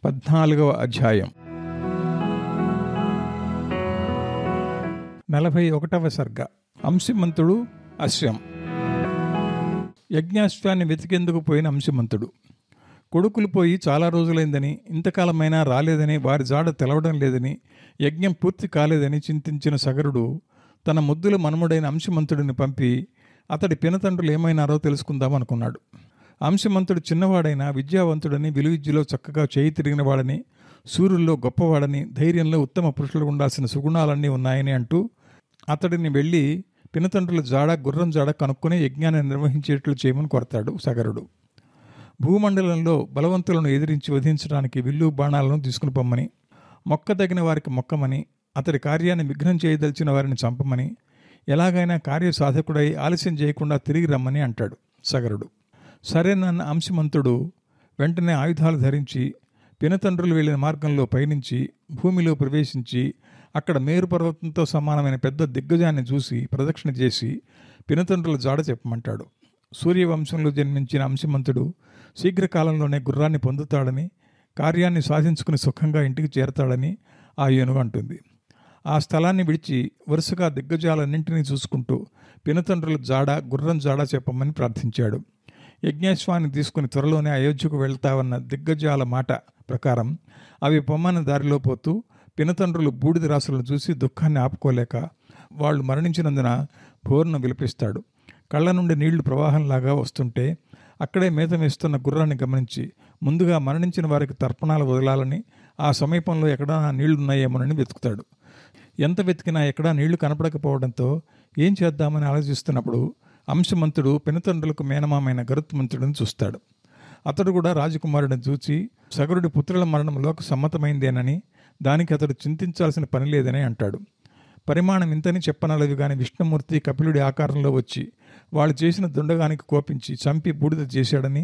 14వ అధ్యాయం 41వ సర్గ. అంశిమంతుడు అశ్వం. యజ్ఞాశ్వాన్ని వెతికేందుకు పోయిన అంశిమంతుడు. కొడుకులు పోయి చాలా రోజులైందని, ఇంతకాలమైనా రాలేదని, వారి జాడ తెలవడం లేదని, యజ్ఞం పూర్తి కాలేదని చింతించిన సగరుడు తన ముద్దుల మనుమడైన అంశిమంతుడిని పంపి అతడి పినతండ్రులు ఏమైనారో తెలుసుకుందామనుకున్నాడు. అంశమంతుడు చిన్నవాడైన విద్యావంతుడని, విలువిద్యలో చక్కగా చేయి తిరిగినవాడని, సూర్యుల్లో గొప్పవాడని, ధైర్యంలో ఉత్తమ పురుషులు ఉండాల్సిన సుగుణాలన్నీ ఉన్నాయని అంటూ అతడిని వెళ్ళి పినతండ్రుల జాడ, గుర్రం జాడ కనుక్కొని యజ్ఞాన్ని నిర్వహించేట్లు చేయమని కోరతాడు సగరుడు. భూమండలంలో బలవంతులను ఎదిరించి వధించడానికి విల్లు బాణాలను తీసుకుని పొమ్మని, మొక్కదగిన వారికి మొక్కమని, అతడి కార్యాన్ని విఘ్నం చేయదలిచిన వారిని చంపమని, ఎలాగైనా కార్యసాధకుడై ఆలస్యం చేయకుండా తిరిగి రమ్మని అంటాడు సగరుడు. సరేనన్న అంశమంతుడు వెంటనే ఆయుధాలు ధరించి పినతండ్రులు వెళ్ళిన మార్గంలో పయనించి భూమిలో ప్రవేశించి అక్కడ మేరు పర్వతంతో సమానమైన పెద్ద దిగ్గజాన్ని చూసి ప్రదక్షిణ చేసి పినతండ్రుల జాడ చెప్పమంటాడు. సూర్యవంశంలో జన్మించిన అంశమంతుడు శీఘ్రకాలంలోనే గుర్రాన్ని పొందుతాడని, కార్యాన్ని సాధించుకుని సుఖంగా ఇంటికి చేరతాడని ఆ ఏనుగు అంటుంది. ఆ స్థలాన్ని విడిచి వరుసగా దిగ్గజాలన్నింటినీ చూసుకుంటూ పినతండ్రుల జాడ, గుర్రం జాడ చెప్పమని ప్రార్థించాడు. యజ్ఞాశ్వాన్ని తీసుకుని త్వరలోనే అయోధ్యకు వెళ్తావన్న దిగ్గజాల మాట ప్రకారం అవి పొమ్మన్న దారిలో పోతూ పినతండ్రులు బూడిద రాసులను చూసి దుఃఖాన్ని ఆపుకోలేక వాళ్ళు మరణించినందున బోరున విలపిస్తాడు. కళ్ళ నుండి నీళ్లు ప్రవాహంలాగా వస్తుంటే అక్కడే మేత వేస్తున్న గుర్రాన్ని గమనించి ముందుగా మరణించిన వారికి తర్పణాలు వదలాలని, ఆ సమీపంలో ఎక్కడా నీళ్లున్నాయేమోనని వెతుకుతాడు. ఎంత వెతికినా ఎక్కడా నీళ్లు కనపడకపోవడంతో ఏం చేద్దామని ఆలోచిస్తున్నప్పుడు అంశమంతుడు పినతండ్రులకు మేనమామైన గరుత్మంతుడిని చూస్తాడు. అతడు కూడా రాజకుమారుడిని చూచి సగరుడి పుత్రుల మరణం లోక సమ్మతమైందేనని, దానికి అతడు చింతించాల్సిన పని లేదని అంటాడు. పరిమాణం ఇంతని చెప్పనలవి గాని విష్ణుమూర్తి కపిలుడి ఆకారంలో వచ్చి వాళ్ళు చేసిన దుండగానికి కోపించి చంపి బూడిద చేశాడని,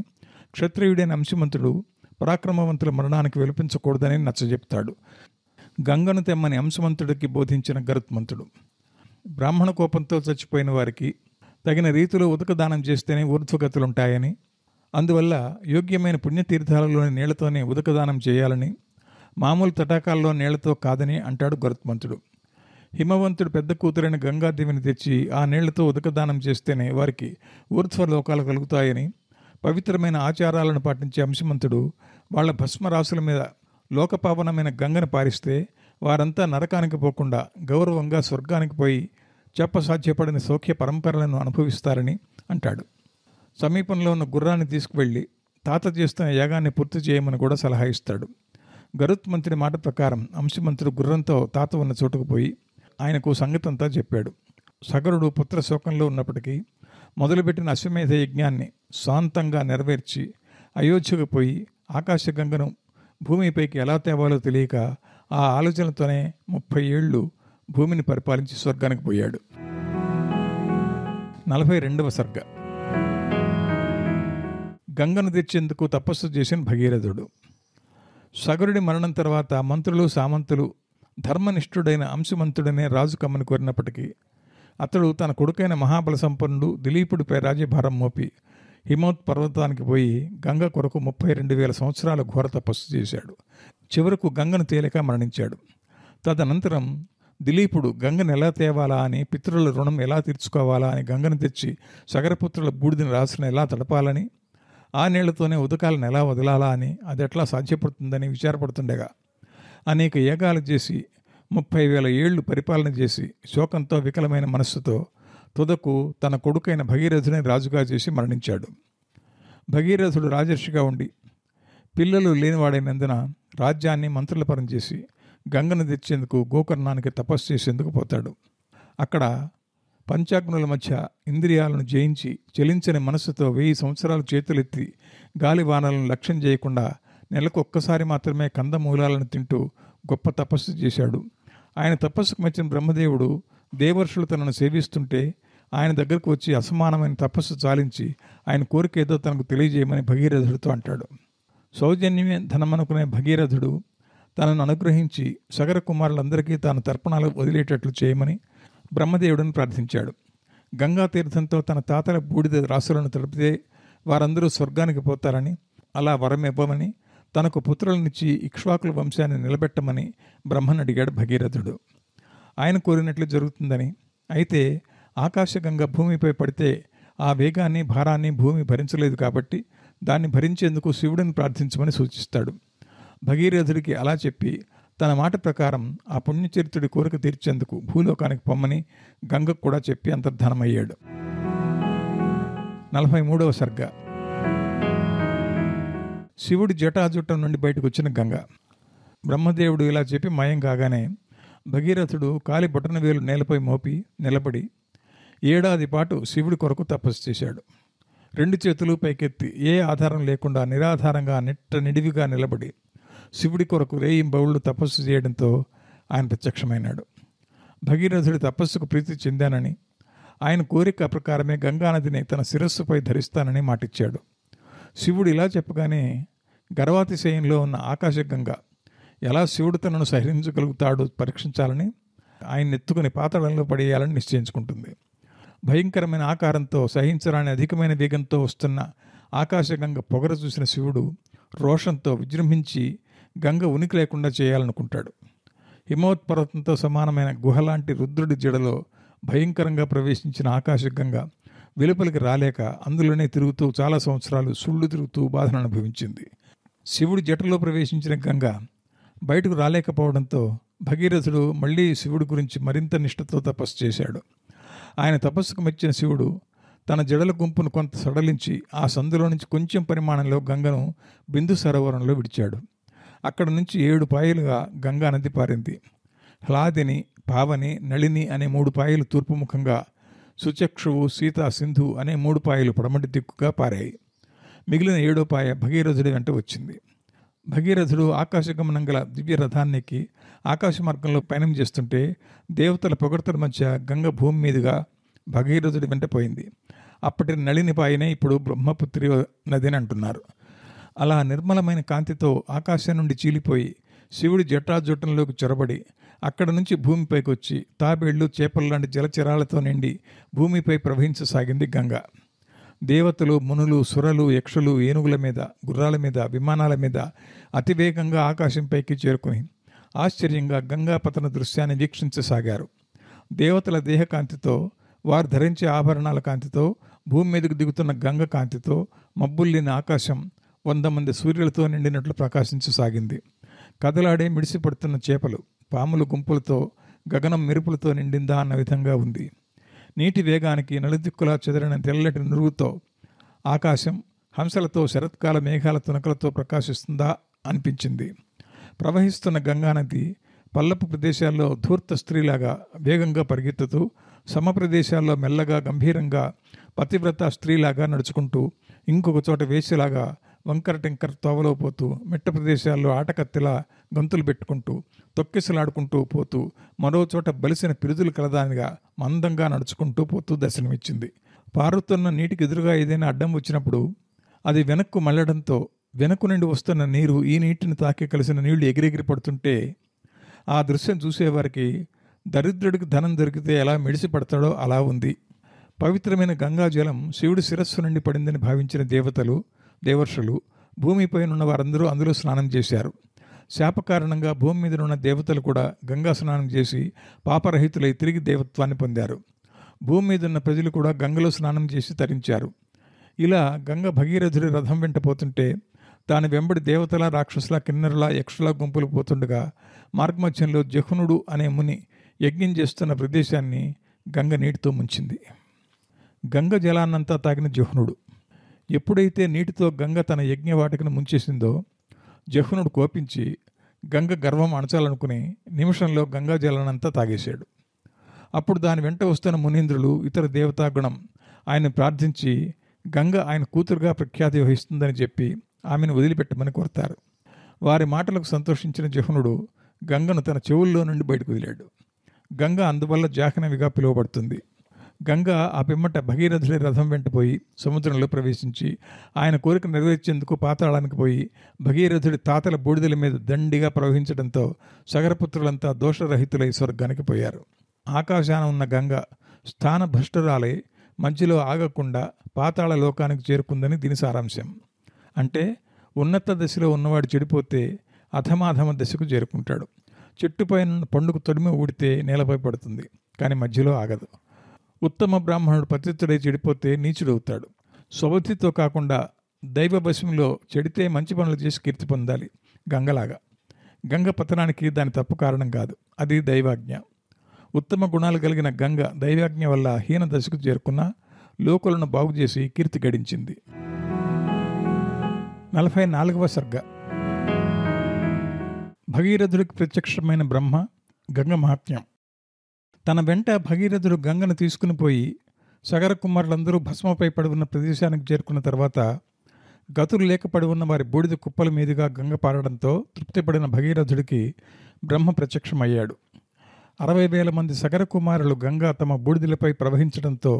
క్షత్రియుడైన అంశమంతుడు పరాక్రమవంతుల మరణానికి విలపించకూడదని నచ్చజెప్తాడు. గంగను తెమ్మని అంశమంతుడికి బోధించిన గరుత్మంతుడు. బ్రాహ్మణ కోపంతో చచ్చిపోయిన వారికి తగిన రీతిలో ఉదకదానం చేస్తేనే ఊర్ధ్వగతులుంటాయని, అందువల్ల యోగ్యమైన పుణ్యతీర్థాలలోని నీళ్లతోనే ఉదకదానం చేయాలని, మామూలు తటాకాల్లో నీళ్లతో కాదని అంటాడు గరుత్మంతుడు. హిమవంతుడు పెద్ద కూతురైన గంగాదేవిని తెచ్చి ఆ నీళ్లతో ఉదకదానం చేస్తేనే వారికి ఊర్ధ్వలోకాలు కలుగుతాయని, పవిత్రమైన ఆచారాలను పాటించే అంశమంతుడు వాళ్ల భస్మరాశుల మీద లోకపావనమైన గంగను పారిస్తే వారంతా నరకానికి పోకుండా గౌరవంగా స్వర్గానికి పోయి చెప్పసాధ్యపడిన సౌఖ్య పరంపరలను అనుభవిస్తారని అంటాడు. సమీపంలో ఉన్న గుర్రాన్ని తీసుకువెళ్ళి తాత చేస్తున్న యాగాన్ని పూర్తి చేయమని కూడా సలహా ఇస్తాడు. గరుత్మంతుడి మాట ప్రకారం అంశమంతుడు గుర్రంతో తాత ఉన్న చోటుకు పోయి ఆయనకు సంగతంతా చెప్పాడు. సగరుడు పుత్ర శోకంలో ఉన్నప్పటికీ మొదలుపెట్టిన అశ్వమేధ యజ్ఞాన్ని శాంతంగా నెరవేర్చి అయోధ్యకు పోయి ఆకాశగంగను భూమిపైకి ఎలా తేవాలో తెలియక ఆ ఆలోచనతోనే 30 ఏళ్ళు భూమిని పరిపాలించి స్వర్గానికి పోయాడు. 42వ సర్గ. గంగను తెచ్చేందుకు తపస్సు చేసిన భగీరథుడు. సగరుడి మరణం తర్వాత మంత్రులు, సామంతులు ధర్మనిష్ఠుడైన అంశమంతుడనే రాజు కమ్మని కోరినప్పటికీ అతడు తన కొడుకైన మహాబల సంపన్నుడు దిలీపుడిపై రాజ్యభారం మోపి హిమవత్ పర్వతానికి పోయి గంగ కొరకు 32,000 సంవత్సరాల ఘోర తపస్సు చేశాడు. చివరకు గంగను తేలిక మరణించాడు. తదనంతరం దిలీపుడు గంగను ఎలా తేవాలా అని, పితరుల రుణం ఎలా తీర్చుకోవాలా అని గంగను తెచ్చి సగరపుత్రుల బూడిదని రాసులను ఎలా తడపాలని, ఆ నీళ్లతోనే ఉదకాలను ఎలా వదలాలా అని, అది ఎట్లా సాధ్యపడుతుందని విచారపడుతుండగా అనేక యాగాలు చేసి 30,000 ఏళ్లు పరిపాలన చేసి శోకంతో వికలమైన మనస్సుతో తుదకు తన కొడుకైన భగీరథుని రాజుగా చేసి మరణించాడు. భగీరథుడు రాజర్షిగా ఉండి పిల్లలు లేనివాడైనందున రాజ్యాన్ని మంత్రుల పరం చేసి గంగను తెచ్చేందుకు గోకర్ణానికి తపస్సు చేసేందుకు పోతాడు. అక్కడ పంచాగ్నుల మధ్య ఇంద్రియాలను జయించి చలించని మనస్సుతో 1000 సంవత్సరాలు చేతులెత్తి గాలివానలను లక్ష్యం చేయకుండా నెలకు ఒక్కసారి మాత్రమే కందమూలాలను తింటూ గొప్ప తపస్సు చేశాడు. ఆయన తపస్సుకు మెచ్చిన బ్రహ్మదేవుడు దేవర్షులు తనను సేవిస్తుంటే ఆయన దగ్గరకు వచ్చి అసమానమైన తపస్సు చాలించి ఆయన కోరిక ఏదో తనకు తెలియజేయమని భగీరథుడితో అంటాడు. సౌజన్యమే ధనమనుకునే భగీరథుడు తనను అనుగ్రహించి సగర కుమారులందరికీ తాను తర్పణాలు వదిలేటట్లు చేయమని బ్రహ్మదేవుడిని ప్రార్థించాడు. గంగా తీర్థంతో తన తాతల బూడిద రాసులను తడిపితే వారందరూ స్వర్గానికి పోతారని, అలా వరం ఇవ్వమని తనకు పుత్రులనిచ్చి ఇక్ష్వాకుల వంశాన్ని నిలబెట్టమని బ్రహ్మను అడిగాడు భగీరథుడు. ఆయన కోరినట్లు జరుగుతుందని, అయితే ఆకాశగంగ భూమిపై పడితే ఆ వేగాన్ని భారాన్ని భూమి భరించలేదు కాబట్టి దాన్ని భరించేందుకు శివుడిని ప్రార్థించమని సూచిస్తాడు. భగీరథుడికి అలా చెప్పి తన మాట ప్రకారం ఆ పుణ్యచరిత్రుడి కోరిక తీర్చేందుకు భూలోకానికి పొమ్మని గంగకు కూడా చెప్పి అంతర్ధానమయ్యాడు. 43వ సర్గ. శివుడి జటాజుట్టం నుండి బయటకు వచ్చిన గంగ. బ్రహ్మదేవుడు ఇలా చెప్పి మాయం కాగానే భగీరథుడు కాలి బొటన వేలు నేలపై మోపి నిలబడి ఏడాది పాటు శివుడి కొరకు తపస్సు చేశాడు. 2 చేతులు పైకెత్తి ఏ ఆధారం లేకుండా నిరాధారంగా నిడివిగా నిలబడి శివుడి కొరకు రేయింబవుళ్ళు తపస్సు చేయడంతో ఆయన ప్రత్యక్షమైనాడు. భగీరథుడి తపస్సుకు ప్రీతి చెందానని, ఆయన కోరిక ప్రకారమే గంగానదిని తన శిరస్సుపై ధరిస్తానని మాటిచ్చాడు. శివుడు ఇలా చెప్పగానే గర్వాతిశయంలో ఉన్న ఆకాశగంగ ఎలా శివుడు తనను సహించగలుగుతాడో పరీక్షించాలని ఆయన ఎత్తుకుని పాతాళంలో పడేయాలని నిశ్చయించుకుంటుంది. భయంకరమైన ఆకారంతో సహించరాని అధికమైన వేగంతో వస్తున్న ఆకాశగంగ పొగర చూసిన శివుడు రోషంతో విజృంభించి గంగ ఉనికి లేకుండా చేయాలనుకుంటాడు. హిమవత్పర్వతంతో సమానమైన గుహలాంటి రుద్రుడి జడలో భయంకరంగా ప్రవేశించిన ఆకాశగంగ వెలుపలికి రాలేక అందులోనే తిరుగుతూ చాలా సంవత్సరాలు సుళ్ళు తిరుగుతూ బాధను అనుభవించింది. శివుడి జటలో ప్రవేశించిన గంగ బయటకు రాలేకపోవడంతో భగీరథుడు మళ్ళీ శివుడి గురించి మరింత నిష్ఠతో తపస్సు చేశాడు. ఆయన తపస్సుకు మెచ్చిన శివుడు తన జడల గుంపును కొంత సడలించి ఆ సందులో నుంచి కొంచెం పరిమాణంలో గంగను బిందు సరోవరంలో విడిచాడు. అక్కడ నుంచి 7 పాయలుగా గంగా నది పారింది. హ్లాదిని, పావని, నళిని అనే 3 పాయలు తూర్పు ముఖంగా, సుచక్షువు, సీతా, సింధు అనే 3 పాయలు పడమటి దిక్కుగా పారాయి. మిగిలిన 7వ పాయ భగీరథుడి వెంట వచ్చింది. భగీరథుడు ఆకాశగమనం గల దివ్య రథానికి ఆకాశ మార్గంలో పయనం చేస్తుంటే దేవతల పొగడ్తల మధ్య గంగ భూమి మీదుగా భగీరథుడి వెంట పోయింది. అప్పటి నళిని పాయనే ఇప్పుడు బ్రహ్మపుత్రి నది అని అంటున్నారు. అలా నిర్మలమైన కాంతితో ఆకాశం నుండి చీలిపోయి శివుడి జటాజుటంలోకి చొరబడి అక్కడ నుంచి భూమిపైకి వచ్చి తాబేళ్లు, చేపలు లాంటి జలచరాలతో నిండి భూమిపై ప్రవహించసాగింది గంగ. దేవతలు, మునులు, సురలు, యక్షులు ఏనుగుల మీద, గుర్రాల మీద, విమానాల మీద అతివేగంగా ఆకాశంపైకి చేరుకుని ఆశ్చర్యంగా గంగాపతన దృశ్యాన్ని వీక్షించసాగారు. దేవతల దేహకాంతితో, వారు ధరించే ఆభరణాల కాంతితో, భూమి మీదకు దిగుతున్న గంగ కాంతితో మబ్బుల్లిన ఆకాశం 100 మంది సూర్యులతో నిండినట్లు ప్రకాశించసాగింది. కదలాడే మిడిసిపడుతున్న చేపలు, పాముల గుంపులతో గగనం మెరుపులతో నిండిందా అన్న విధంగా ఉంది. నీటి వేగానికి నలుదిక్కులా చెదరిన తెల్లటి నురుగుతో ఆకాశం హంసలతో, శరత్కాల మేఘాల తునకలతో ప్రకాశిస్తుందా అనిపించింది. ప్రవహిస్తున్న గంగానది పల్లపు ప్రదేశాల్లో ధూర్త స్త్రీలాగా వేగంగా పరిగెత్తుతూ, సమ ప్రదేశాల్లో మెల్లగా గంభీరంగా పతివ్రత స్త్రీలాగా నడుచుకుంటూ, ఇంకొక చోట వేసిలాగా వంకర టెంకర తోవలో పోతూ, మిట్ట ప్రదేశాల్లో ఆటకత్తిలా గంతులు పెట్టుకుంటూ, తొక్కిసలాడుకుంటూ పోతూ, మరో చోట బలిసిన పిరుదులు కలదానిగా మందంగా నడుచుకుంటూ పోతూ దర్శనమిచ్చింది. పారుతున్న నీటికి ఎదురుగా ఏదైనా అడ్డం వచ్చినప్పుడు అది వెనక్కు మళ్ళడంతో వెనక్కు నుండి వస్తున్న నీరు ఈ నీటిని తాకి కలిసిన నీళ్లు ఎగిరెగిరి పడుతుంటే ఆ దృశ్యం చూసేవారికి దరిద్రుడికి ధనం దొరికితే ఎలా మెడిసి పడతాడో అలా ఉంది. పవిత్రమైన గంగాజలం శివుడి శిరస్సు నుండి పడిందని భావించిన దేవతలు, దేవర్షులు, భూమిపైనున్న వారందరూ అందులో స్నానం చేశారు. శాప కారణంగా భూమి మీద ఉన్న దేవతలు కూడా గంగా స్నానం చేసి పాపరహితులై తిరిగి దేవత్వాన్ని పొందారు. భూమి మీద ఉన్న ప్రజలు కూడా గంగలో స్నానం చేసి తరించారు. ఇలా గంగ భగీరథుడి రథం వెంట పోతుంటే దాని వెంబడి దేవతల, రాక్షసుల, కిన్నెరల, యక్షుల గుంపులు పోతుండగా మార్గమధ్యంలో జహ్నుడు అనే ముని యజ్ఞం చేస్తున్న ప్రదేశాన్ని గంగ నీటితో ముంచింది. గంగ జలాన్నంతా తాగిన జహ్నుడు ఎప్పుడైతే నీటితో గంగ తన యజ్ఞవాటికను ముంచేసిందో జహ్నుడు కోపించి గంగ గర్వం అణచాలనుకుని నిమిషంలో గంగా జలాన్నంతా తాగేశాడు. అప్పుడు దాని వెంట వస్తున్న మునీంద్రులు, ఇతర దేవతాగుణం ఆయన ప్రార్థించి గంగ ఆయన కూతురుగా ప్రఖ్యాతి వహిస్తుందని చెప్పి ఆమెను వదిలిపెట్టమని కోరతారు. వారి మాటలకు సంతోషించిన జహ్నుడు గంగను తన చెవుల్లో నుండి బయటకు వదిలాడు. గంగ అందువల్ల జాహ్నవిగా పిలువబడుతుంది. గంగ ఆ పిమ్మట భగీరథుడి రథం వెంట పోయి సముద్రంలో ప్రవేశించి ఆయన కోరిక నెరవేర్చేందుకు పాతాళానికి పోయి భగీరథుడి తాతల బూడిదల మీద దండిగా ప్రవహించడంతో సగరపుత్రులంతా దోషరహితులై స్వర్గానికి పోయారు. ఆకాశాన ఉన్న గంగ స్థానభ్రష్టురాలై మధ్యలో ఆగకుండా పాతాళ లోకానికి చేరుకుందని దీని సారాంశం. అంటే ఉన్నత దశలో ఉన్నవాడు చెడిపోతే అధమాధమ దశకు చేరుకుంటాడు. చెట్టుపైన పండుకు తొడిమి ఊడితే నేలపై పడుతుంది, కానీ మధ్యలో ఆగదు. ఉత్తమ బ్రాహ్మణుడు పతితుడై చెడిపోతే నీచుడవుతాడు. స్వబుద్ధితో కాకుండా దైవ వశంలో చెడితే మంచి పనులు చేసి కీర్తి పొందాలి. గంగలాగా. గంగ పతనానికి దాని తప్పు కారణం కాదు, అది దైవాజ్ఞ. ఉత్తమ గుణాలు కలిగిన గంగ దైవాజ్ఞ వల్ల హీన దశకు చేరుకున్న లోకులను బాగు చేసి కీర్తి గడించింది. 44వ సర్గ. భగీరథుడికి ప్రత్యక్షమైన బ్రహ్మ. గంగ మహాత్మ్యం. తన వెంట భగీరథుడు గంగను తీసుకుని పోయి సగర కుమారులందరూ భస్మపై పడి ఉన్న ప్రదేశానికి చేరుకున్న తర్వాత గతులు లేకపడి ఉన్న వారి బూడిద కుప్పల మీదుగా గంగ పారడంతో తృప్తిపడిన భగీరథుడికి బ్రహ్మ ప్రత్యక్షమయ్యాడు. 60,000 మంది సగర కుమారులు గంగా తమ బూడిదలపై ప్రవహించడంతో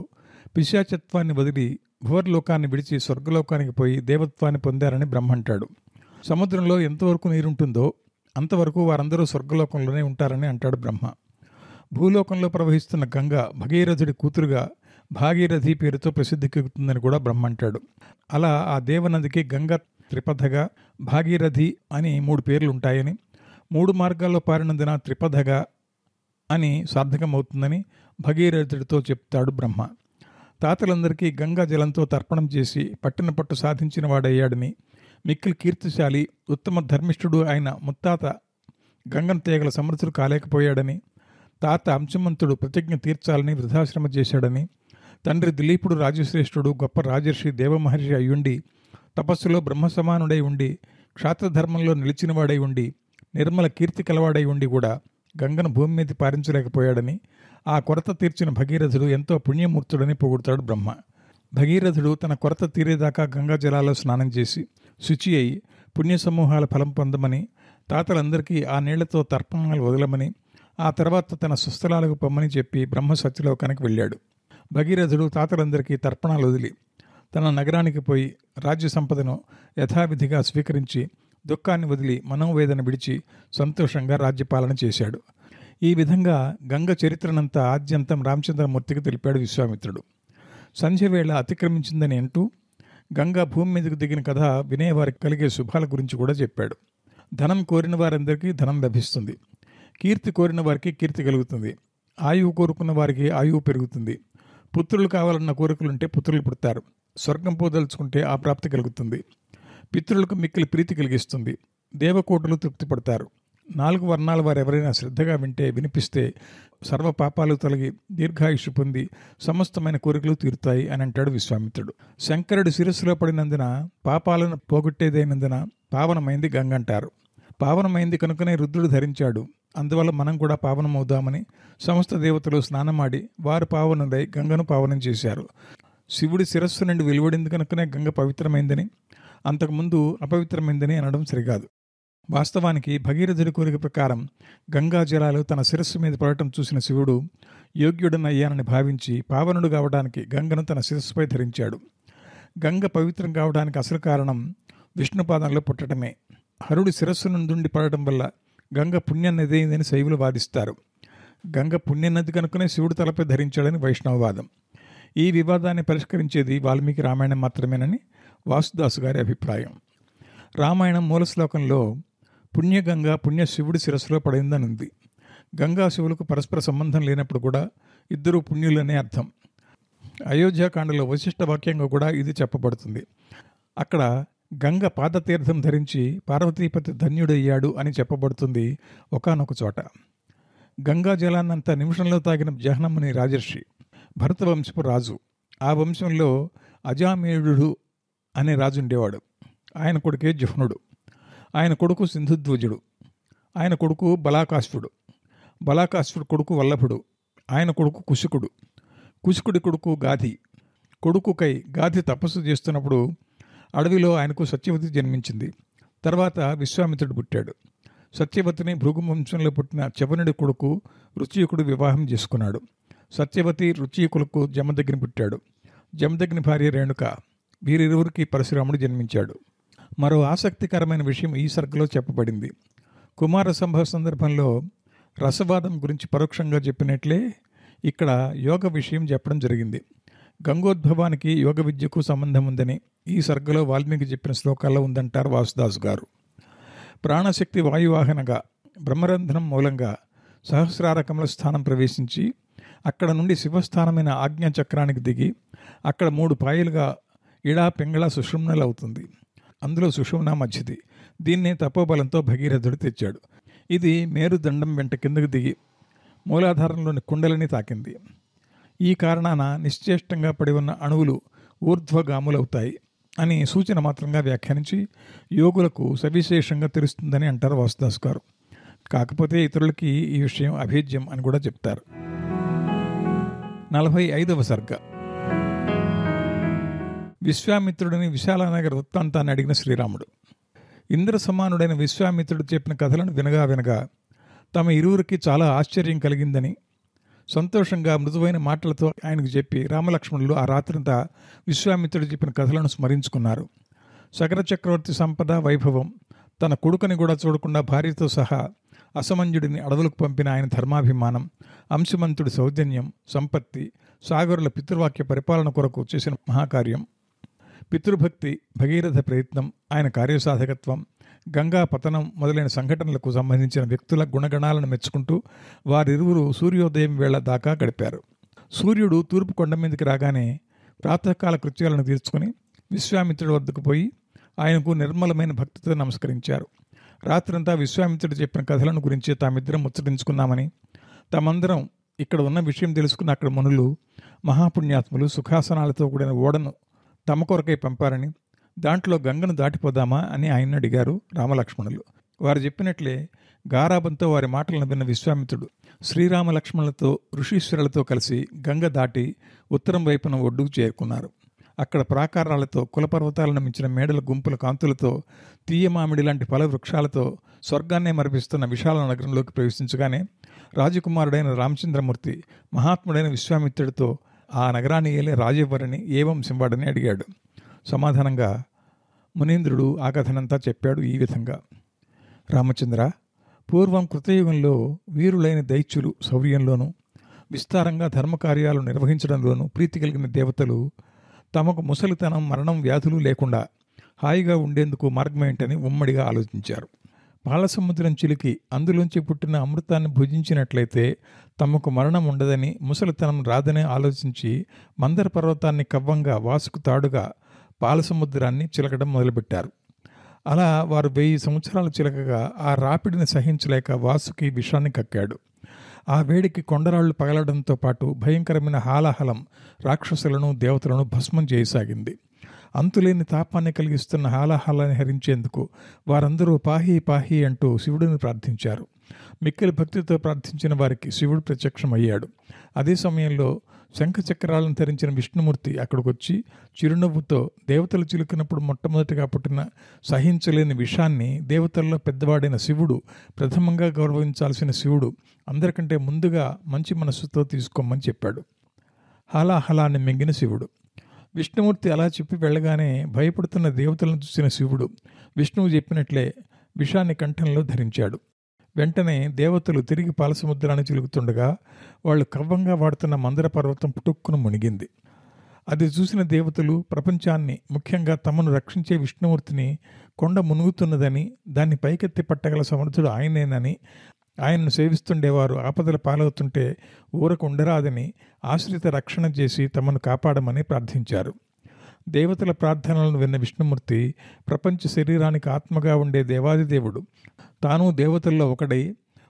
పిశాచత్వాన్ని వదిలి భువర్లోకాన్ని విడిచి స్వర్గలోకానికి పోయి దేవత్వాన్ని పొందారని బ్రహ్మ అంటాడు. సముద్రంలో ఎంతవరకు నీరుంటుందో అంతవరకు వారందరూ స్వర్గలోకంలోనే ఉంటారని అంటాడు బ్రహ్మ. భూలోకంలో ప్రవహిస్తున్న గంగ భగీరథుడి కూతురుగా భాగీరథి పేరుతో ప్రసిద్ధికెక్కుతుందని కూడా బ్రహ్మ అంటాడు. అలా ఆ దేవనదికి గంగ త్రిపథగా, భాగీరథి అని 3 పేర్లు ఉంటాయని, 3 మార్గాల్లో పారినందున త్రిపథగా అని సార్థకమవుతుందని భగీరథుడితో చెప్తాడు బ్రహ్మ. తాతలందరికీ గంగా జలంతో తర్పణం చేసి పట్టిన పట్టు సాధించిన వాడయ్యాడని, మిక్కిలి కీర్తిశాలి ఉత్తమ ధర్మిష్ఠుడు అయిన ముత్తాత గంగను తేగల సమర్థుడు కాలేకపోయాడని, తాత అంశమంతుడు ప్రతిజ్ఞ తీర్చాలని వృద్ధాశ్రమ చేశాడని, తండ్రి దిలీపుడు రాజశ్రేష్ఠుడు గొప్ప రాజర్షి దేవమహర్షి అయ్యుండి తపస్సులో బ్రహ్మ సమానుడై ఉండి క్షాత్రధర్మంలో నిలిచినవాడై ఉండి నిర్మల కీర్తి కలవాడై ఉండి కూడా గంగను భూమి మీద పారించలేకపోయాడని, ఆ కొరత తీర్చిన భగీరథుడు ఎంతో పుణ్యమూర్తుడని పొగుడుతాడు బ్రహ్మ. భగీరథుడు తన కొరత తీరేదాకా గంగా జలాల్లో స్నానం చేసి శుచి అయి పుణ్య సమూహాల ఫలం పొందమని, తాతలందరికీ ఆ నీళ్లతో తర్పణాలు వదలమని, ఆ తర్వాత తన సుస్థలాలకు పొమ్మని చెప్పి బ్రహ్మ సత్యలోకానికి వెళ్ళాడు. భగీరథుడు తాతలందరికీ తర్పణాలు వదిలి తన నగరానికి పోయి రాజ్య సంపదను యథావిధిగా స్వీకరించి దుఃఖాన్ని వదిలి మనోవేదన విడిచి సంతోషంగా రాజ్యపాలన చేశాడు. ఈ విధంగా గంగ చరిత్రనంతా ఆద్యంతం రామచంద్రమూర్తికి తెలిపాడు విశ్వామిత్రుడు. సంధ్యవేళ అతిక్రమించిందని అంటూ గంగా భూమి మీదకు దిగిన కథ వినేవారికి కలిగే శుభాల గురించి కూడా చెప్పాడు. ధనం కోరిన వారందరికీ ధనం లభిస్తుంది, కీర్తి కోరిన వారికి కీర్తి కలుగుతుంది, ఆయువు కోరుకున్న వారికి ఆయువు పెరుగుతుంది, పుత్రులు కావాలన్న కోరికలుంటే పుత్రులు పుడతారు, స్వర్గం పోదలుచుకుంటే ఆ ప్రాప్తి కలుగుతుంది, పితృలకు మిక్కిలి ప్రీతి కలిగిస్తుంది, దేవకోటులు తృప్తి పడతారు, 4 వర్ణాల వారు ఎవరైనా శ్రద్ధగా వింటే వినిపిస్తే సర్వ పాపాలు తొలగి దీర్ఘాయుషు పొంది సమస్తమైన కోరికలు తీరుతాయి అని అంటాడు విశ్వామిత్రుడు. శంకరుడు శిరస్సులో పడినందున పాపాలను పోగొట్టేదైనందున పావనమైంది గంగ అంటారు. పావనమైంది కనుకనే రుద్రుడు ధరించాడు. అందువల్ల మనం కూడా పావనమవుదామని సమస్త దేవతలు స్నానమాడి వారు పావనులై గంగను పావనం చేశారు. శివుడి శిరస్సు నుండి వెలువడింది కనుకనే గంగ పవిత్రమైందని, అంతకుముందు అపవిత్రమైందని అనడం సరికాదు. వాస్తవానికి భగీరథుడి కోరిక ప్రకారం గంగా జలాలు తన శిరస్సు మీద పడటం చూసిన శివుడు యోగ్యుడనయ్యానని భావించి పావనుడు కావడానికి గంగను తన శిరస్సుపై ధరించాడు. గంగ పవిత్రం కావడానికి అసలు కారణం విష్ణుపాదంలో పుట్టడమే. హరుడి శిరస్సు నుండి పడటం వల్ల గంగ పుణ్యనది అయిందని శైవులు వాదిస్తారు. గంగ పుణ్యనది కనుకనే శివుడు తలపై ధరించాడని వైష్ణవవాదం. ఈ వివాదాన్ని పరిష్కరించేది వాల్మీకి రామాయణం మాత్రమేనని వాసుదాసు గారి అభిప్రాయం. రామాయణం మూల శ్లోకంలో పుణ్యగంగ పుణ్య శివుడి శిరస్సులో పడిందని ఉంది. గంగా శివులకు పరస్పర సంబంధం లేనప్పుడు కూడా ఇద్దరు పుణ్యులనే అర్థం. అయోధ్యాకాండలో వశిష్ఠ వాక్యంగా కూడా ఇది చెప్పబడుతుంది. అక్కడ గంగ పాదతీర్థం ధరించి పార్వతీపతి ధన్యుడయ్యాడు అని చెప్పబడుతుంది ఒకానొక చోట. గంగా జలాన్నంత నిమిషంలో తాగిన జహ్నముని రాజర్షి, భరత వంశపు రాజు. ఆ వంశంలో అజామేయుడు అనే రాజు ఉండేవాడు. ఆయన కొడుకే జహ్నుడు. ఆయన కొడుకు సింధుధ్వజుడు. ఆయన కొడుకు బలాకాశ్వుడు. బలాకాశ్వుడు కొడుకు వల్లభుడు. ఆయన కొడుకు కుశికుడు. కుశికుడి కొడుకు గాధి. కొడుకుకై గాధి తపస్సు చేస్తున్నప్పుడు అడవిలో ఆయనకు సత్యవతి జన్మించింది. తర్వాత విశ్వామిత్రుడు పుట్టాడు. సత్యవతిని భృగు వంశంలో పుట్టిన చవనుడి కొడుకు రుచియుకుడు వివాహం చేసుకున్నాడు. సత్యవతి రుచియుకులకు జమదగ్ని పుట్టాడు. జమదగ్ని భార్య రేణుక. వీరిరువురికి పరశురాముడు జన్మించాడు. మరో ఆసక్తికరమైన విషయం ఈ సర్గలో చెప్పబడింది. కుమార సంభవ సందర్భంలో రసవాదం గురించి పరోక్షంగా చెప్పినట్లే ఇక్కడ యోగ విషయం చెప్పడం జరిగింది. గంగోద్భవానికి యోగ విద్యకు సంబంధం ఉందని ఈ సర్గలో వాల్మీకి చెప్పిన శ్లోకాల్లో ఉందంటారు వాసుదాస్ గారు. ప్రాణశక్తి వాయువాహనగా బ్రహ్మరంధ్రం మూలంగా సహస్రార కమల స్థానం ప్రవేశించి అక్కడ నుండి శివస్థానమైన ఆజ్ఞాచక్రానికి దిగి అక్కడ 3 పాయలుగా ఇడా పింగళ సుషుమ్నలు అవుతుంది. అందులో సుషుమ్న మధ్యది. దీన్నే తపోబలంతో భగీరథుడు తెచ్చాడు. ఇది మేరుదండం వెంట కిందకు దిగి మూలాధారంలోని కుండలని తాకింది. ఈ కారణాన నిశ్చేష్టంగా పడి ఉన్న అణువులు ఊర్ధ్వగాములవుతాయి అని సూచన మాత్రంగా వ్యాఖ్యానించి యోగులకు సవిశేషంగా తెలుస్తుందని అంటారు వాసుదాస్ గారు. కాకపోతే ఇతరులకి ఈ విషయం అభేద్యం అని కూడా చెప్తారు. 45వ సర్గ. విశ్వామిత్రుడిని విశాలానగర వృత్తాంతాన్ని అడిగిన శ్రీరాముడు. ఇంద్ర సమానుడైన విశ్వామిత్రుడు చెప్పిన కథలను వినగా వినగా తమ ఇరువురికి చాలా ఆశ్చర్యం కలిగిందని సంతోషంగా మృదువైన మాటలతో ఆయనకు చెప్పి రామలక్ష్మణులు ఆ రాత్రంతా విశ్వామిత్రుడు చెప్పిన కథలను స్మరించుకున్నారు. సగర చక్రవర్తి సంపద వైభవం, తన కొడుకుని కూడా చూడకుండా భార్యతో సహా అసమంజుడిని అడవులకు పంపిన ఆయన ధర్మాభిమానం, అంశమంతుడి సౌజన్యం, సంపత్తి, సాగరుల పితృవాక్య పరిపాలన కొరకు చేసిన మహాకార్యం, పితృభక్తి, భగీరథ ప్రయత్నం, ఆయన కార్యసాధకత్వం, గంగా పతనం మొదలైన సంఘటనలకు సంబంధించిన వ్యక్తుల గుణగణాలను మెచ్చుకుంటూ వారిరువురు సూర్యోదయం వేళ దాకా గడిపారు. సూర్యుడు తూర్పు కొండ మీదకి రాగానే ప్రాతకాల కృత్యాలను తీర్చుకుని విశ్వామిత్రుడి వద్దకు పోయి ఆయనకు నిర్మలమైన భక్తితో నమస్కరించారు. రాత్రంతా విశ్వామిత్రుడు చెప్పిన కథలను గురించి తామిద్దరం ముచ్చటించుకున్నామని, తామందరం ఇక్కడ ఉన్న విషయం తెలుసుకున్న అక్కడ మునులు మహాపుణ్యాత్ములు సుఖాసనాలతో కూడిన ఓడను తమ కొరకై పంపారని, దాంట్లో గంగను దాటిపోదామా అని ఆయన్ని అడిగారు రామలక్ష్మణులు. వారు చెప్పినట్లే గారాబంతో వారి మాటలను విన్న విశ్వామిత్రుడు శ్రీరామలక్ష్మణులతో ఋషీశ్వరులతో కలిసి గంగ దాటి ఉత్తరం వైపున ఒడ్డుకు చేరుకున్నారు. అక్కడ ప్రాకారాలతో కులపర్వతాలను మించిన మేడల గుంపుల కాంతులతో తీయమామిడి లాంటి ఫల వృక్షాలతో స్వర్గాన్నే మరిపిస్తున్న విశాల నగరంలోకి ప్రవేశించగానే రాజకుమారుడైన రామచంద్రమూర్తి మహాత్ముడైన విశ్వామిత్రుడితో ఆ నగరాన్ని ఏలే రాజెవ్వరని ఏ వంశంవాడని అడిగాడు. సమాధానంగా మునీంద్రుడు ఆ కథనంతా చెప్పాడు ఈ విధంగా. రామచంద్ర, పూర్వం కృతయుగంలో వీరులైన దైత్యులు శౌర్యంలోనూ విస్తారంగా ధర్మకార్యాలు నిర్వహించడంలోనూ ప్రీతి కలిగిన దేవతలు తమకు ముసలితనం, మరణం, వ్యాధులు లేకుండా హాయిగా ఉండేందుకు మార్గమేంటని ఉమ్మడిగా ఆలోచించారు. పాలసముద్రం చిలికి అందులోంచి పుట్టిన అమృతాన్ని భుజించినట్లయితే తమకు మరణం ఉండదని, ముసలితనం రాదని ఆలోచించి మందర పర్వతాన్ని కవ్వంగా, వాసుకు తాడుగా పాలసముద్రాన్ని చిలకడం మొదలుపెట్టారు. అలా వారు 1000 సంవత్సరాలు చిలకగా ఆ రాపిడిని సహించలేక వాసుకి విషాన్ని కక్కాడు. ఆ వేడికి కొండరాళ్లు పగలడంతో పాటు భయంకరమైన హాలాహలం రాక్షసులను, దేవతలను భస్మం చేయసాగింది. అంతులేని తాపాన్ని కలిగిస్తున్న హాలాహలాన్ని హరించేందుకు వారందరూ పాహి పాహి అంటూ శివుడిని ప్రార్థించారు. మిక్కిలి భక్తితో ప్రార్థించిన వారికి శివుడు ప్రత్యక్షమయ్యాడు. అదే సమయంలో శంఖచక్రాలను ధరించిన విష్ణుమూర్తి అక్కడికొచ్చి చిరునవ్వుతో దేవతలు చిలుకినప్పుడు మొట్టమొదటిగా పుట్టిన సహించలేని విషాన్ని దేవతల్లో పెద్దవాడైన శివుడు, ప్రథమంగా గౌరవించాల్సిన శివుడు అందరికంటే ముందుగా మంచి మనస్సుతో తీసుకోమని చెప్పాడు. హాలాహలాన్ని మింగిన శివుడు. విష్ణుమూర్తి అలా చెప్పి వెళ్ళగానే భయపడుతున్న దేవతలను చూసిన శివుడు విష్ణువు చెప్పినట్లే విషాన్ని కంఠంలో ధరించాడు. వెంటనే దేవతలు తిరిగి పాలసముద్రాన్ని చిలుకుతుండగా వాళ్ళు కవ్వంగా వాడుతున్న మందర పర్వతం పుటుక్కును మునిగింది. అది చూసిన దేవతలు ప్రపంచాన్ని, ముఖ్యంగా తమను రక్షించే విష్ణుమూర్తిని కొండ మునుగుతున్నదని, దాన్ని పైకెత్తి పట్టగల సమర్థుడు ఆయనేనని, ఆయనను సేవిస్తుండేవారు ఆపదల పాలవుతుంటే ఊరకు ఉండరాదని ఆశ్రిత రక్షణ చేసి తమను కాపాడమని ప్రార్థించారు. దేవతల ప్రార్థనలను విన్న విష్ణుమూర్తి ప్రపంచ శరీరానికి ఆత్మగా ఉండే దేవాదిదేవుడు తాను దేవతల్లో ఒకడై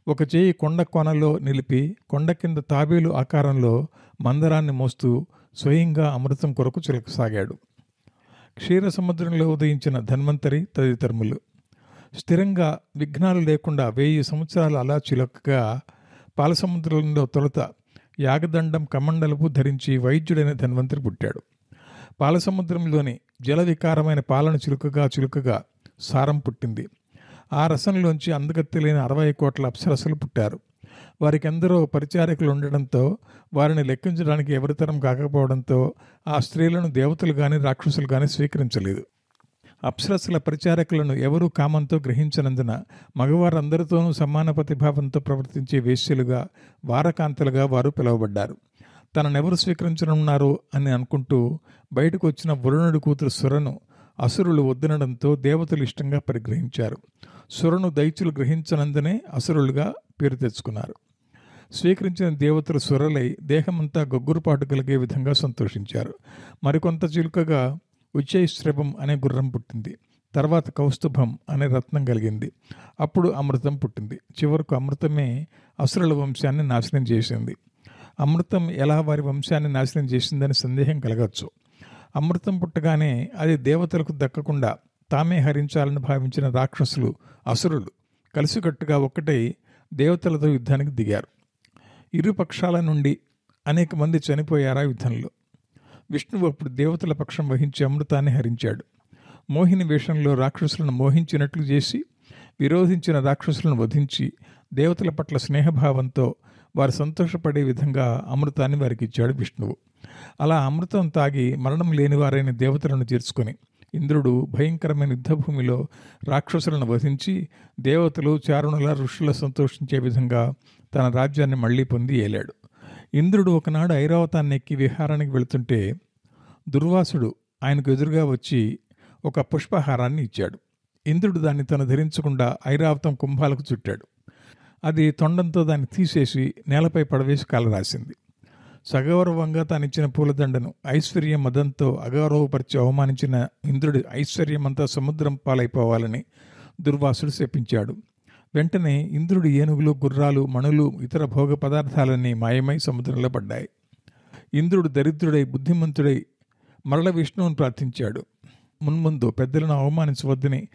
ఒక చేయి కొండ కొనలో నిలిపి కొండ కింద తాబేలు ఆకారంలో మందరాన్ని మోస్తూ స్వయంగా అమృతం కొరకు చిలకసాగాడు. క్షీర సముద్రంలో ఉదయించిన ధన్వంతరి తదితరములు స్థిరంగా విఘ్నాలు లేకుండా 1000 సంవత్సరాలు అలా చిలకగా పాలసముద్రంలో తొలుత యాగదండం కమండలపు ధరించి వైద్యుడైన ధన్వంతరి పుట్టాడు. పాలసముద్రంలోని జల వికారమైన పాలను చిలుకగా సారం పుట్టింది. ఆ రసంలోంచి అందగత్తెలైన 60 కోట్ల అప్సరసలు పుట్టారు. వారికి ఎందరో పరిచారకులు ఉండడంతో వారిని లెక్కించడానికి ఎవరితరం కాకపోవడంతో ఆ స్త్రీలను దేవతలు కానీ రాక్షసులు కానీ స్వీకరించలేదు. అప్సరసల పరిచారకులను ఎవరూ కామంతో గ్రహించనందున మగవారందరితోనూ సమాన ప్రతిభావంతో ప్రవర్తించే వేశ్యలుగా, వారకాంతలుగా వారు పిలువబడ్డారు. తననెవరు స్వీకరించనున్నారో అని అనుకుంటూ బయటకు వచ్చిన వరుణుడి కూతురు సురను అసురులు వద్దనడంతో దేవతలు ఇష్టంగా పరిగ్రహించారు. సురను దైత్యులు గ్రహించనందునే అసురులుగా పేరు తెచ్చుకున్నారు. స్వీకరించిన దేవతలు సురలై దేహమంతా గొగ్గురుపాటు కలిగే విధంగా సంతోషించారు. మరికొంత చిలుకగా ఉచ్చైశ్రవం అనే గుర్రం పుట్టింది. తర్వాత కౌస్తుభం అనే రత్నం కలిగింది. అప్పుడు అమృతం పుట్టింది. చివరకు అమృతమే అసురుల వంశాన్ని నాశనం చేసింది. అమృతం ఎలా వారి వంశాన్ని నాశనం చేసిందని సందేహం కలగచ్చు. అమృతం పుట్టగానే అది దేవతలకు దక్కకుండా తామే హరించాలని భావించిన రాక్షసులు అసురులు కలిసికట్టుగా ఒక్కటై దేవతలతో యుద్ధానికి దిగారు. ఇరు పక్షాల నుండి అనేక మంది చనిపోయారు ఆ యుద్ధంలో. విష్ణువు అప్పుడు దేవతల పక్షం వహించి అమృతాన్ని హరించాడు. మోహిని వేషంలో రాక్షసులను మోహించినట్లు చేసి విరోధించిన రాక్షసులను వధించి దేవతల పట్ల స్నేహభావంతో వారు సంతోషపడే విధంగా అమృతాన్ని వారికి ఇచ్చాడు విష్ణువు. అలా అమృతం తాగి మరణం లేనివారైన దేవతలను తీర్చుకొని ఇంద్రుడు భయంకరమైన యుద్ధభూమిలో రాక్షసులను వధించి దేవతలు, చారుణుల, ఋషుల సంతోషించే విధంగా తన రాజ్యాన్ని మళ్లీ పొంది ఏలాడు. ఇంద్రుడు ఒకనాడు ఐరావతాన్ని ఎక్కి విహారానికి వెళుతుంటే దుర్వాసుడు ఆయనకు ఎదురుగా వచ్చి ఒక పుష్పహారాన్ని ఇచ్చాడు. ఇంద్రుడు దాన్ని తను ధరించకుండా ఐరావతం కుంభాలకు చుట్టాడు. అది తొండంతో దాన్ని తీసేసి నేలపై పడవేసి కాలరాసింది. సగౌరవంగా తానిచ్చిన పూలదండను ఐశ్వర్య మదంతో అగౌరవపరిచి అవమానించిన ఇంద్రుడి ఐశ్వర్యమంతా సముద్రం పాలైపోవాలని దుర్వాసుడు శపించాడు. వెంటనే ఇంద్రుడి ఏనుగులు, గుర్రాలు, మణులు, ఇతర భోగ పదార్థాలన్నీ మాయమై సముద్రంలో పడ్డాయి. ఇంద్రుడు దరిద్రుడై బుద్ధిమంతుడై మరల విష్ణువును ప్రార్థించాడు. మున్ముందు పెద్దలను అవమానించవద్దని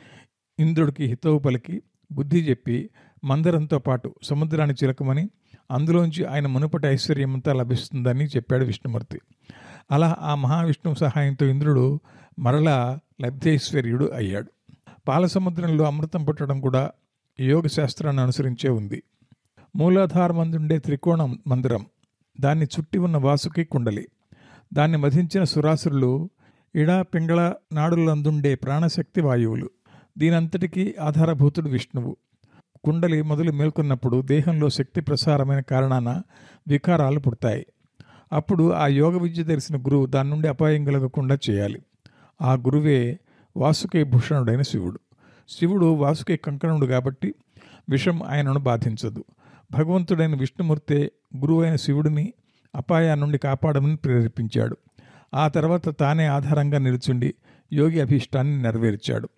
ఇంద్రుడికి హితవు పలికి బుద్ధి చెప్పి మందరంతో పాటు సముద్రాన్ని చిలకమని అందులోంచి ఆయన మునుపటి ఐశ్వర్యమంతా లభిస్తుందని చెప్పాడు విష్ణుమూర్తి. అలా ఆ మహావిష్ణువు సహాయంతో ఇంద్రుడు మరలా లబ్ధైశ్వర్యుడు అయ్యాడు. పాలసముద్రంలో అమృతం పుట్టడం కూడా యోగ శాస్త్రాన్ని అనుసరించే ఉంది. మూలాధారమందుండే త్రికోణ మందిరం, దాన్ని చుట్టి ఉన్న వాసుకి కుండలి, దాన్ని మధించిన సురాసురులు ఇడా పింగళ నాడులందుండే ప్రాణశక్తి వాయువులు, దీనంతటికీ ఆధారభూతుడు విష్ణువు. కుండలి మొదలు మేల్కొన్నప్పుడు దేహంలో శక్తి ప్రసారమైన కారణాన వికారాలు పుడతాయి. అప్పుడు ఆ యోగ విద్య తెలిసిన గురువు దాని నుండి అపాయం కలగకుండా చేయాలి. ఆ గురువే వాసుకి భూషణుడైన శివుడు. శివుడు వాసుకి కంకణుడు కాబట్టి విషం ఆయనను బాధించదు. భగవంతుడైన విష్ణుమూర్తే గురువైన శివుడిని అపాయా నుండి కాపాడమని ప్రేరేపించాడు. ఆ తర్వాత తానే ఆధారంగా నిలుచుండి యోగి అభీష్టాన్ని నెరవేర్చాడు.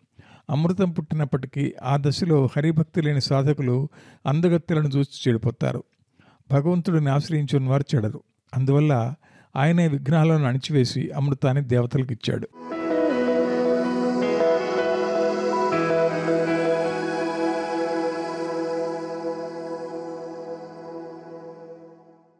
అమృతం పుట్టినప్పటికీ ఆ దశలో హరిభక్తి లేని సాధకులు అందగత్తెలను చూసి చెడిపోతారు. భగవంతుడిని ఆశ్రయించిన వారు చెడరు. అందువల్ల ఆయనే విఘ్నాలను అణిచివేసి అమృతాన్ని దేవతలకు ఇచ్చాడు.